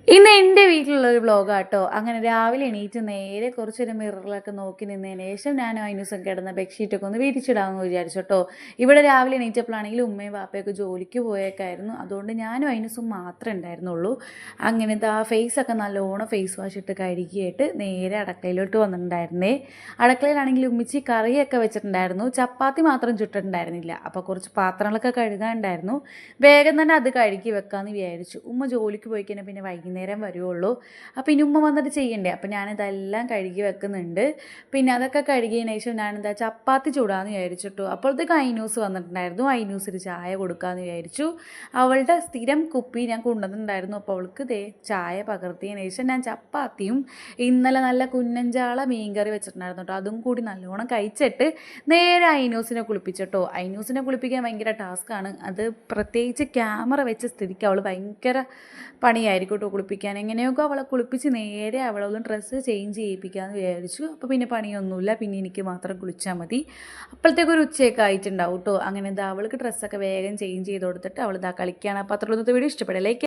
ഇന്ന് എൻ്റെ വീട്ടിലുള്ളൊരു വ്ളോഗാട്ടോ. അങ്ങനെ രാവിലെ എണീറ്റ് നേരെ കുറച്ചൊരു മിററിലൊക്കെ നോക്കി നിന്നതിന് ശേഷം ഞാനും അയിനൂസും കിടന്ന ബെഡ്ഷീറ്റൊക്കെ ഒന്ന് വിരിച്ചിടാമെന്ന് വിചാരിച്ചു കേട്ടോ. ഇവിടെ രാവിലെ എണീറ്റപ്പോഴാണെങ്കിൽ ഉമ്മയും വാപ്പയൊക്കെ ജോലിക്ക് പോയേക്കായിരുന്നു. അതുകൊണ്ട് ഞാനും അയിനൂസും മാത്രമേ ഉണ്ടായിരുന്നുള്ളൂ. അങ്ങനത്തെ ആ ഫേസൊക്കെ നല്ലോണം ഫേസ് വാഷ് ഇട്ട് കഴുകിയിട്ട് നേരെ അടുക്കളയിലോട്ട് വന്നിട്ടുണ്ടായിരുന്നേ. അടുക്കളയിലാണെങ്കിൽ ഉമ്മിച്ചി കറിയൊക്കെ വെച്ചിട്ടുണ്ടായിരുന്നു. ചപ്പാത്തി മാത്രം ചുട്ടിട്ടുണ്ടായിരുന്നില്ല. അപ്പോൾ കുറച്ച് പാത്രങ്ങളൊക്കെ കഴുകാനുണ്ടായിരുന്നു. വേഗം തന്നെ അത് കഴുകി വെക്കാമെന്ന് വിചാരിച്ചു. ഉമ്മ ജോലിക്ക് പോയി കഴിഞ്ഞാൽ പിന്നെ വൈകുന്നേരം വരുവുള്ളൂ. അപ്പോൾ ഇനി ഉമ്മ വന്നിട്ട് ചെയ്യണ്ടേ. അപ്പോൾ ഞാനിതെല്ലാം കഴുകി വെക്കുന്നുണ്ട്. പിന്നെ അതൊക്കെ കഴുകിയതിന് ശേഷം ഞാനെന്താ ചപ്പാത്തി ചൂടാമെന്ന് വിചാരിച്ചിട്ടു. അപ്പോഴത്തേക്ക് ഐനൂസ് വന്നിട്ടുണ്ടായിരുന്നു. ഐനൂസിന് ചായ കൊടുക്കാമെന്ന് വിചാരിച്ചു. അവളുടെ സ്ഥിരം കുപ്പി ഞാൻ കൊണ്ടുവന്നിട്ടുണ്ടായിരുന്നു. അപ്പോൾ അവൾക്ക് ചായ പകർത്തിയതിന് ശേഷം ഞാൻ ചപ്പാത്തിയും ഇന്നലെ നല്ല കുന്നഞ്ചാള മീൻകറി വെച്ചിട്ടുണ്ടായിരുന്നു കേട്ടോ. അതും കൂടി നല്ലോണം കഴിച്ചിട്ട് നേരെ ഐനൂസിനെ കുളിപ്പിച്ചിട്ടോ. ഐനൂസിനെ കുളിപ്പിക്കാൻ ഭയങ്കര ടാസ്ക്കാണ്. അത് പ്രത്യേകിച്ച് ക്യാമറ വെച്ച സ്ഥിതിക്ക് അവൾ ഭയങ്കര പണിയായിരിക്കും കേട്ടോ കുളിപ്പിക്കാൻ. എങ്ങനെയൊക്കെ അവളെ കുളിപ്പിച്ച് നേരെ അവളൊന്ന് ഡ്രസ്സ് ചേഞ്ച് ചെയ്യിപ്പിക്കാമെന്ന് വിചാരിച്ചു. അപ്പോൾ പിന്നെ പണിയൊന്നുമില്ല, പിന്നെ എനിക്ക് മാത്രം കുളിച്ചാൽ മതി. അപ്പോഴത്തേക്കൊരു ഉച്ചയൊക്കെ ആയിട്ടുണ്ടാവും കേട്ടോ. അങ്ങനെ അവൾക്ക് ഡ്രസ്സൊക്കെ വേഗം ചേഞ്ച് ചെയ്ത് കൊടുത്തിട്ട് അവൾ കളിക്കുകയാണ്. അപ്പോൾ അത്രയൊന്നും വീഡിയോ ഇഷ്ടപ്പെടില്ലേ.